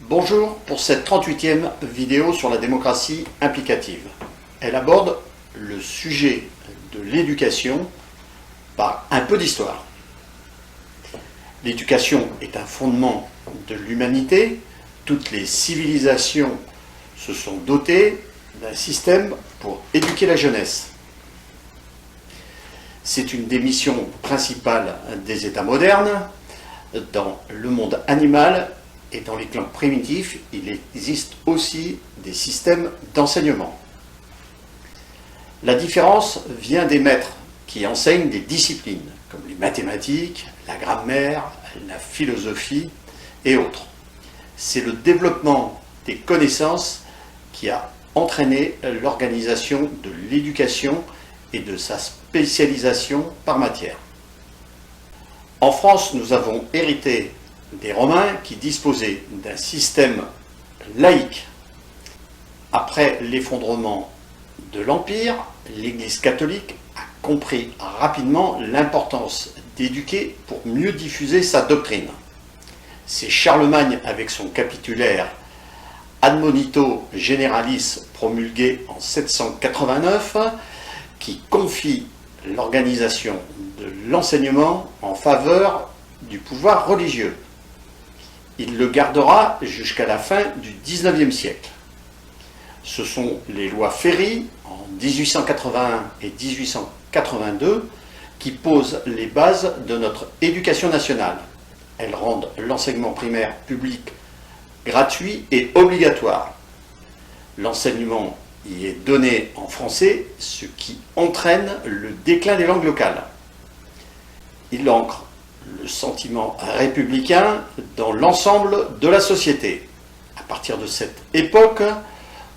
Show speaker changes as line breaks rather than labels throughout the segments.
Bonjour pour cette 38e vidéo sur la démocratie implicative. Elle aborde le sujet de l'éducation par un peu d'histoire. L'éducation est un fondement de l'humanité. Toutes les civilisations se sont dotées d'un système pour éduquer la jeunesse. C'est une des missions principales des États modernes. Dans le monde animal et dans les clans primitifs, il existe aussi des systèmes d'enseignement. La différence vient des maîtres qui enseignent des disciplines comme les mathématiques, la grammaire, la philosophie et autres. C'est le développement des connaissances qui a entraîné l'organisation de l'éducation et de sa spécialisation par matière. En France, nous avons hérité des Romains qui disposaient d'un système laïque. Après l'effondrement de l'Empire, l'Église catholique a compris rapidement l'importance d'éduquer pour mieux diffuser sa doctrine. C'est Charlemagne avec son capitulaire Admonito Generalis promulgué en 789 qui confie l'organisation de l'enseignement en faveur du pouvoir religieux. Il le gardera jusqu'à la fin du XIXe siècle. Ce sont les lois Ferry en 1881 et 1882 qui posent les bases de notre éducation nationale. Elles rendent l'enseignement primaire public gratuit et obligatoire. L'enseignement y est donné en français, ce qui entraîne le déclin des langues locales. Il ancre le sentiment républicain dans l'ensemble de la société. À partir de cette époque,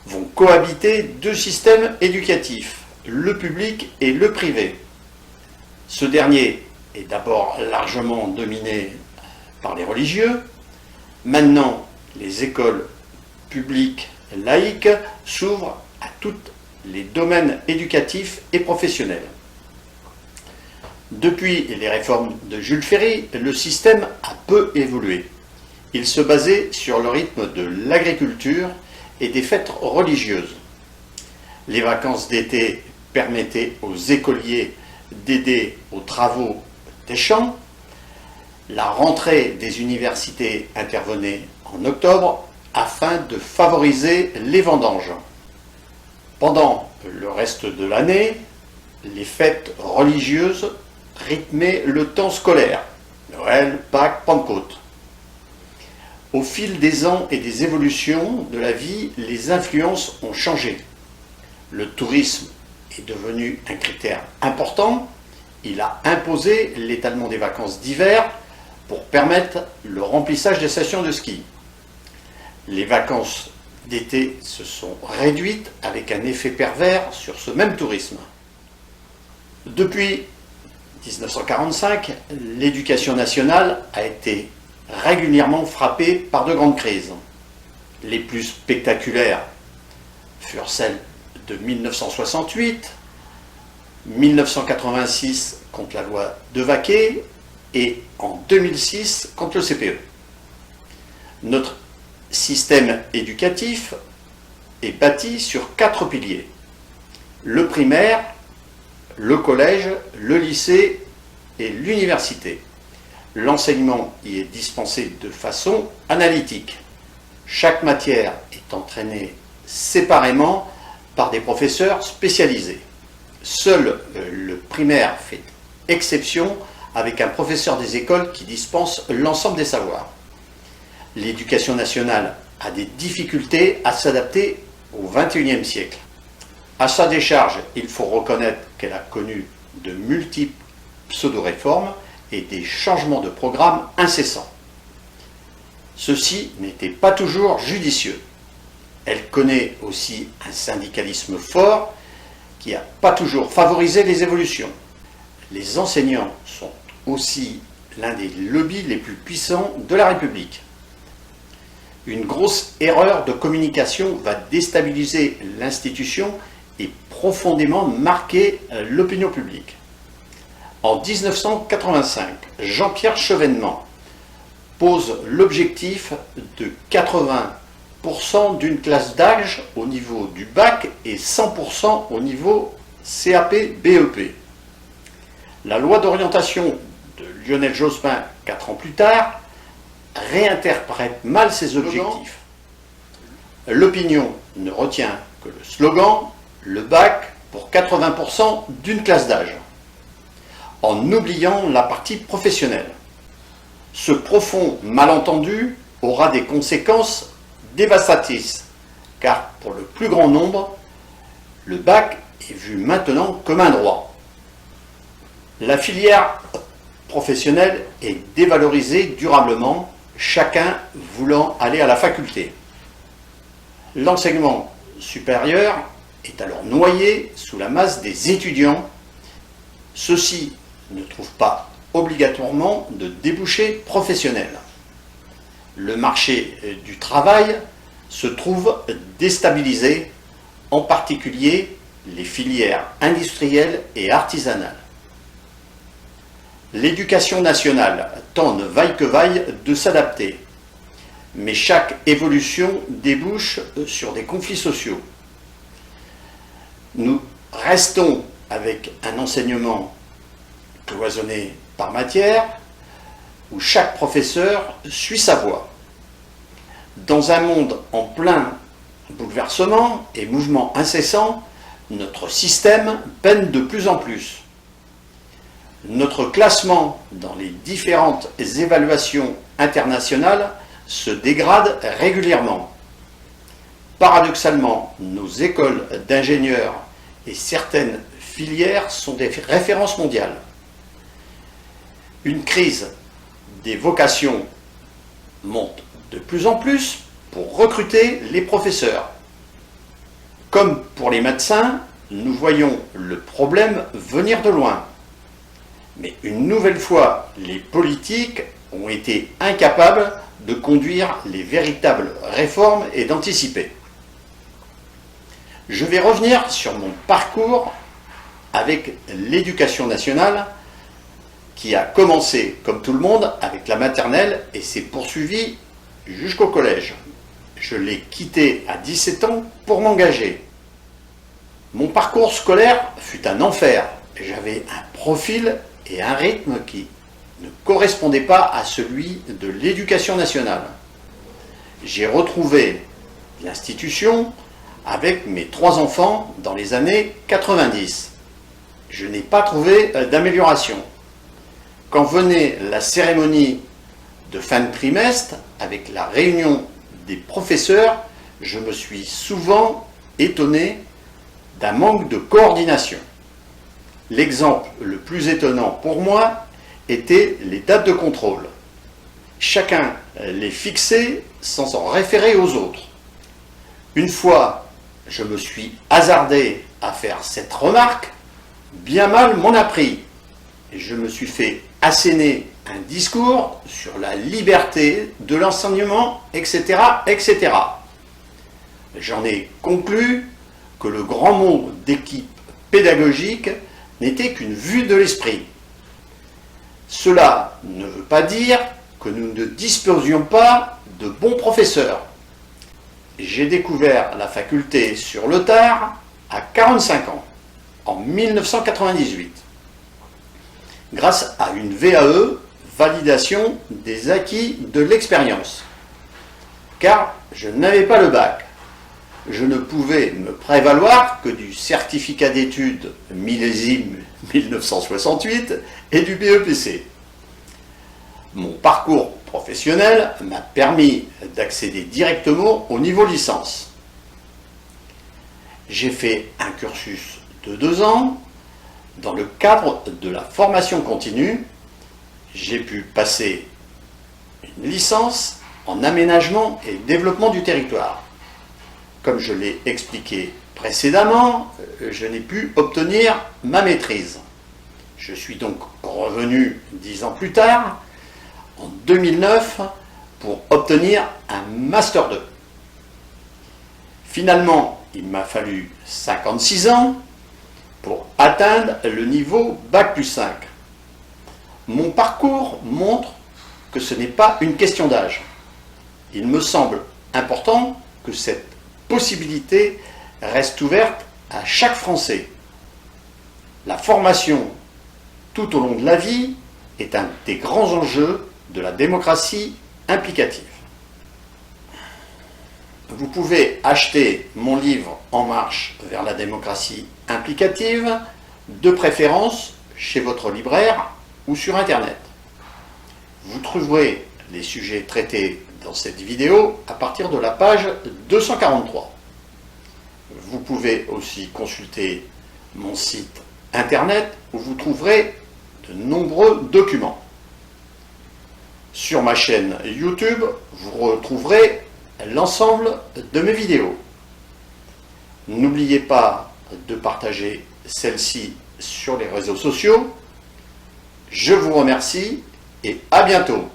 vont cohabiter deux systèmes éducatifs, le public et le privé. Ce dernier est d'abord largement dominé par les religieux. Maintenant, les écoles publiques laïques s'ouvrent à tous les domaines éducatifs et professionnels. Depuis les réformes de Jules Ferry, le système a peu évolué. Il se basait sur le rythme de l'agriculture et des fêtes religieuses. Les vacances d'été permettaient aux écoliers d'aider aux travaux des champs. La rentrée des universités intervenait en octobre afin de favoriser les vendanges. Pendant le reste de l'année, les fêtes religieuses rythmaient le temps scolaire, Noël, Pâques, Pentecôte. Au fil des ans et des évolutions de la vie, les influences ont changé. Le tourisme est devenu un critère important. Il a imposé l'étalement des vacances d'hiver pour permettre le remplissage des stations de ski. Les vacances d'été se sont réduites avec un effet pervers sur ce même tourisme. Depuis 1945, l'éducation nationale a été régulièrement frappée par de grandes crises. Les plus spectaculaires furent celles de 1968, 1986 contre la loi de Vaquet et en 2006 contre le CPE. Notre système éducatif est bâti sur 4 piliers. Le primaire, le collège, le lycée et l'université. L'enseignement y est dispensé de façon analytique. Chaque matière est entraînée séparément par des professeurs spécialisés. Seul le primaire fait exception avec un professeur des écoles qui dispense l'ensemble des savoirs. L'éducation nationale a des difficultés à s'adapter au XXIe siècle. À sa décharge, il faut reconnaître qu'elle a connu de multiples pseudo-réformes et des changements de programme incessants. Ceci n'était pas toujours judicieux. Elle connaît aussi un syndicalisme fort qui n'a pas toujours favorisé les évolutions. Les enseignants sont aussi l'un des lobbies les plus puissants de la République. Une grosse erreur de communication va déstabiliser l'institution et profondément marquer l'opinion publique. En 1985, Jean-Pierre Chevènement pose l'objectif de 80% d'une classe d'âge au niveau du bac et 100% au niveau CAP-BEP. La loi d'orientation de Lionel Jospin, 4 ans plus tard, réinterprète mal ces objectifs. L'opinion ne retient que le slogan « le bac pour 80% d'une classe d'âge », en oubliant la partie professionnelle. Ce profond malentendu aura des conséquences dévastatrices, car pour le plus grand nombre, le bac est vu maintenant comme un droit. La filière professionnelle est dévalorisée durablement, chacun voulant aller à la faculté. L'enseignement supérieur est alors noyé sous la masse des étudiants. Ceux-ci ne trouvent pas obligatoirement de débouchés professionnels. Le marché du travail se trouve déstabilisé, en particulier les filières industrielles et artisanales. L'éducation nationale tente vaille que vaille de s'adapter, mais chaque évolution débouche sur des conflits sociaux. Nous restons avec un enseignement cloisonné par matière, où chaque professeur suit sa voie. Dans un monde en plein bouleversement et mouvement incessant, notre système peine de plus en plus. Notre classement dans les différentes évaluations internationales se dégrade régulièrement. Paradoxalement, nos écoles d'ingénieurs et certaines filières sont des références mondiales. Une crise des vocations monte de plus en plus pour recruter les professeurs. Comme pour les médecins, nous voyons le problème venir de loin. Mais une nouvelle fois, les politiques ont été incapables de conduire les véritables réformes et d'anticiper. Je vais revenir sur mon parcours avec l'éducation nationale qui a commencé, comme tout le monde, avec la maternelle et s'est poursuivi jusqu'au collège. Je l'ai quitté à 17 ans pour m'engager. Mon parcours scolaire fut un enfer. J'avais un profil et un rythme qui ne correspondait pas à celui de l'éducation nationale. J'ai retrouvé l'institution avec mes 3 enfants dans les années 90. Je n'ai pas trouvé d'amélioration. Quand venait la cérémonie de fin de trimestre, avec la réunion des professeurs, je me suis souvent étonné d'un manque de coordination. L'exemple le plus étonnant pour moi était les dates de contrôle. Chacun les fixait sans s'en référer aux autres. Une fois, je me suis hasardé à faire cette remarque, bien mal m'en a pris. Je me suis fait asséner un discours sur la liberté de l'enseignement, etc., etc. J'en ai conclu que le grand nombre d'équipes pédagogiques n'était qu'une vue de l'esprit. Cela ne veut pas dire que nous ne disposions pas de bons professeurs. J'ai découvert la faculté sur le tard à 45 ans, en 1998, grâce à une VAE, validation des acquis de l'expérience. Car je n'avais pas le bac. Je ne pouvais me prévaloir que du certificat d'études millésime 1968 et du BEPC. Mon parcours professionnel m'a permis d'accéder directement au niveau licence. J'ai fait un cursus de 2 ans. Dans le cadre de la formation continue, j'ai pu passer une licence en aménagement et développement du territoire. Comme je l'ai expliqué précédemment, je n'ai pu obtenir ma maîtrise. Je suis donc revenu 10 ans plus tard, en 2009, pour obtenir un Master 2. Finalement, il m'a fallu 56 ans pour atteindre le niveau Bac+5. Mon parcours montre que ce n'est pas une question d'âge. Il me semble important que cette possibilité reste ouverte à chaque Français. La formation tout au long de la vie est un des grands enjeux de la démocratie implicative. Vous pouvez acheter mon livre En marche vers la démocratie implicative, de préférence chez votre libraire ou sur Internet. Vous trouverez les sujets traités dans cette vidéo à partir de la page 243. Vous pouvez aussi consulter mon site Internet où vous trouverez de nombreux documents. Sur ma chaîne YouTube, vous retrouverez l'ensemble de mes vidéos. N'oubliez pas de partager celle-ci sur les réseaux sociaux. Je vous remercie et à bientôt.